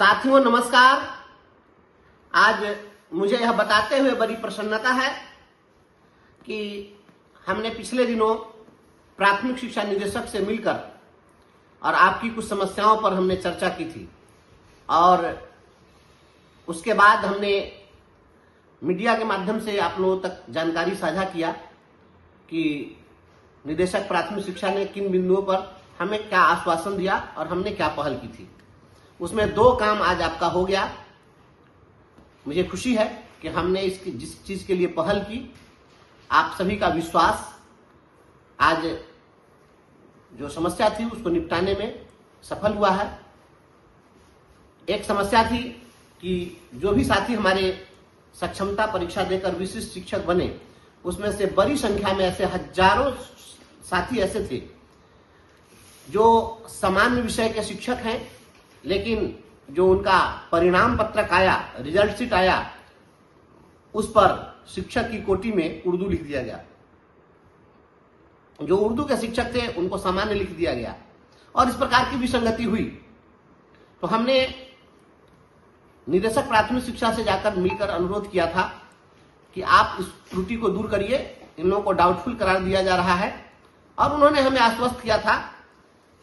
साथियों नमस्कार। आज मुझे यह बताते हुए बड़ी प्रसन्नता है कि हमने पिछले दिनों प्राथमिक शिक्षा निदेशक से मिलकर और आपकी कुछ समस्याओं पर हमने चर्चा की थी और उसके बाद हमने मीडिया के माध्यम से आप लोगों तक जानकारी साझा किया कि निदेशक प्राथमिक शिक्षा ने किन बिंदुओं पर हमें क्या आश्वासन दिया और हमने क्या पहल की थी। उसमें दो काम आज आपका हो गया। मुझे खुशी है कि हमने इसकी जिस चीज के लिए पहल की, आप सभी का विश्वास आज जो समस्या थी उसको निपटाने में सफल हुआ है। एक समस्या थी कि जो भी साथी हमारे सक्षमता परीक्षा देकर विशिष्ट शिक्षक बने, उसमें से बड़ी संख्या में ऐसे हजारों साथी ऐसे थे जो सामान्य विषय के शिक्षक हैं, लेकिन जो उनका परिणाम पत्रक आया, रिजल्ट शीट आया, उस पर शिक्षक की कोटि में उर्दू लिख दिया गया। जो उर्दू के शिक्षक थे उनको सामान्य लिख दिया गया और इस प्रकार की विसंगति हुई। तो हमने निदेशक प्राथमिक शिक्षा से जाकर मिलकर अनुरोध किया था कि आप इस त्रुटि को दूर करिए, इन लोगों को डाउटफुल करार दिया जा रहा है। और उन्होंने हमें आश्वस्त किया था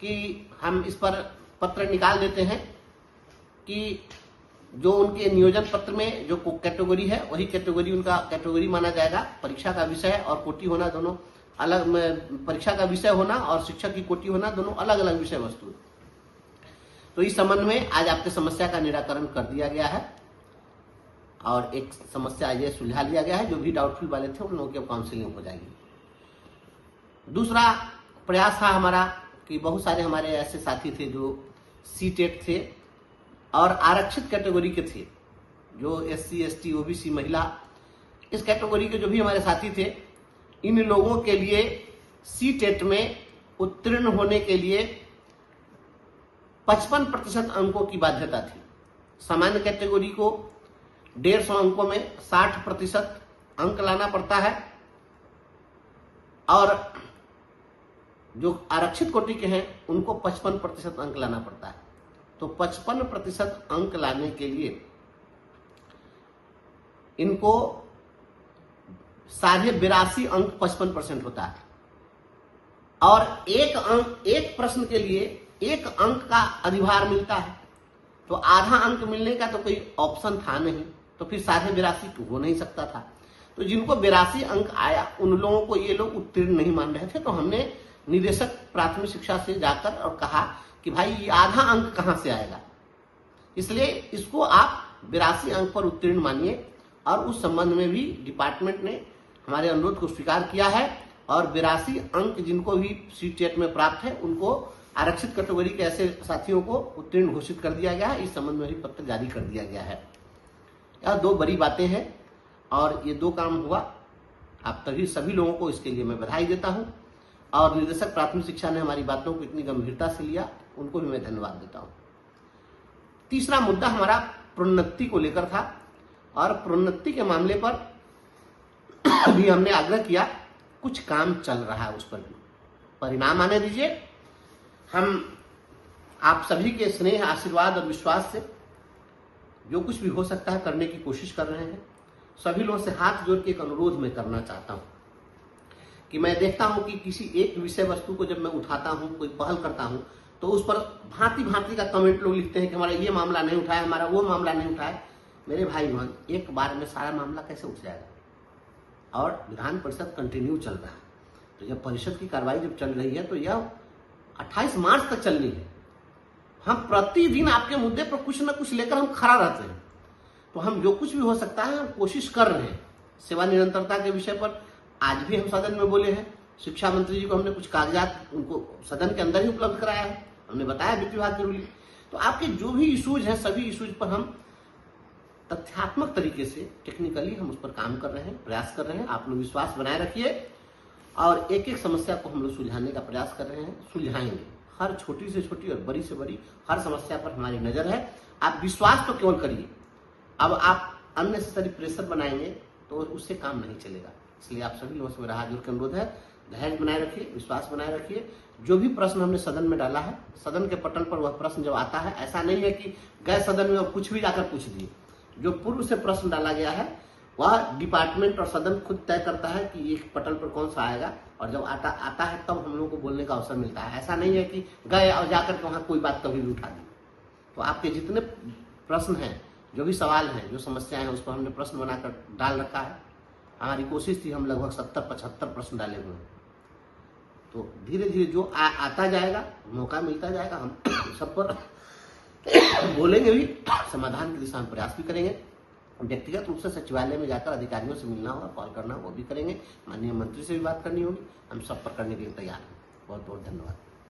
कि हम इस पर पत्र निकाल देते हैं कि जो उनके नियोजन पत्र में जो कैटेगरी है वही कैटेगरी उनका कैटेगरी माना जाएगा। परीक्षा का विषय और कोटि होना दोनों अलग, परीक्षा का विषय होना और शिक्षक की कोटि होना दोनों अलग अलग विषय वस्तु। तो इस संबंध में आज आपके समस्या का निराकरण कर दिया गया है और एक समस्या ये सुलझा लिया गया है। जो भी डाउटफुल वाले थे उन लोगों की काउंसिलिंग हो जाएगी। दूसरा प्रयास था हमारा कि बहुत सारे हमारे ऐसे साथी थे जो सीटेट थे और आरक्षित कैटेगरी के थे, जो एससी एसटी ओबीसी महिला, इस कैटेगरी के जो भी हमारे साथी थे, इन लोगों के लिए सीटेट में उत्तीर्ण होने के लिए 55% अंकों की बाध्यता थी। सामान्य कैटेगरी को 150 अंकों में 60% अंक लाना पड़ता है और जो आरक्षित कोटि के हैं उनको 55% अंक लाना पड़ता है। तो 55% अंक लाने के लिए इनको 82.5 अंक 55% होता है और एक प्रश्न के लिए 1 अंक का अधिभार मिलता है। तो आधा अंक मिलने का तो कोई ऑप्शन था नहीं, तो फिर 82.5 हो नहीं सकता था। तो जिनको 82 अंक आया उन लोगों को ये लोग उत्तीर्ण नहीं मान रहे थे। तो हमने निदेशक प्राथमिक शिक्षा से जाकर और कहा कि भाई ये आधा अंक कहां से आएगा, इसलिए इसको आप 82 अंक पर उत्तीर्ण मानिए। और उस संबंध में भी डिपार्टमेंट ने हमारे अनुरोध को स्वीकार किया है और 82 अंक जिनको भी सीटेट में प्राप्त है उनको आरक्षित कैटेगरी के ऐसे साथियों को उत्तीर्ण घोषित कर दिया गया है। इस संबंध में भी पत्र जारी कर दिया गया है। यह दो बड़ी बातें हैं और ये दो काम हुआ। आप सभी लोगों को इसके लिए मैं बधाई देता हूं और निदेशक प्राथमिक शिक्षा ने हमारी बातों को इतनी गंभीरता से लिया, उनको भी मैं धन्यवाद देता हूं। तीसरा मुद्दा हमारा प्रोन्नति को लेकर था और प्रोन्नति के मामले पर भी हमने आग्रह किया। कुछ काम चल रहा है, उस पर भी परिणाम आने दीजिए। हम आप सभी के स्नेह, आशीर्वाद और विश्वास से जो कुछ भी हो सकता है करने की कोशिश कर रहे हैं। सभी लोगों से हाथ जोड़ के एक अनुरोध मैं करना चाहता हूं कि मैं देखता हूं कि किसी एक विषय वस्तु को जब मैं उठाता हूं, कोई पहल करता हूं, तो उस पर भांति भांति का कमेंट लोग लिखते हैं कि हमारा ये मामला नहीं उठाया, हमारा वो मामला नहीं उठाया। मेरे भाई बहन, एक बार में सारा मामला कैसे उठ जाएगा? और विधान परिषद कंटिन्यू चल रहा है। तो जब परिषद की कार्रवाई जब चल रही है तो यह 28 मार्च तक चलनी है। हम प्रतिदिन आपके मुद्दे पर कुछ न कुछ लेकर हम खड़ा रहते हैं। तो हम जो कुछ भी हो सकता है हम कोशिश कर रहे हैं। सेवा निरंतरता के विषय पर आज भी हम सदन में बोले हैं। शिक्षा मंत्री जी को हमने कुछ कागजात उनको सदन के अंदर ही उपलब्ध कराया है। हमने बताया वित्त विभाग की रूलिंग। तो आपके जो भी इशूज हैं, सभी इशूज पर हम तथ्यात्मक तरीके से, टेक्निकली हम उस पर काम कर रहे हैं, प्रयास कर रहे हैं। आप लोग विश्वास बनाए रखिए और एक एक समस्या को हम लोग सुलझाने का प्रयास कर रहे हैं, सुलझाएंगे। हर छोटी से छोटी और बड़ी से बड़ी हर समस्या पर हमारी नजर है। आप विश्वास तो केवल करिए। अब आप अननेसेसरी प्रेशर बनाएंगे तो उससे काम नहीं चलेगा। इसलिए आप सभी लोगों से मेरा हाथ जोड़ के अनुरोध है, धैर्य बनाए रखिए, विश्वास बनाए रखिए। जो भी प्रश्न हमने सदन में डाला है, सदन के पटल पर वह प्रश्न जब आता है, ऐसा नहीं है कि गए सदन में और कुछ भी जाकर पूछ दिए। जो पूर्व से प्रश्न डाला गया है वह डिपार्टमेंट और सदन खुद तय करता है कि एक पटल पर कौन सा आएगा, और जब आता है तब हम लोगों को बोलने का अवसर मिलता है। ऐसा नहीं है कि गए और जाकर के वहां कोई बात कभी भी उठा दी। तो आपके जितने प्रश्न हैं, जो भी सवाल हैं, जो समस्याएं हैं, उस पर हमने प्रश्न बनाकर डाल रखा है। हमारी कोशिश थी, हम लगभग 70-75 प्रश्न डाले हुए हैं। तो धीरे धीरे जो आता जाएगा, मौका मिलता जाएगा, हम सब पर बोलेंगे भी, समाधान की दिशा में प्रयास भी करेंगे। व्यक्तिगत रूप से सचिवालय में जाकर अधिकारियों से मिलना होगा, कॉल करना, वो भी करेंगे। माननीय मंत्री से भी बात करनी होगी, हम सब पर करने के लिए तैयार हैं। बहुत बहुत धन्यवाद।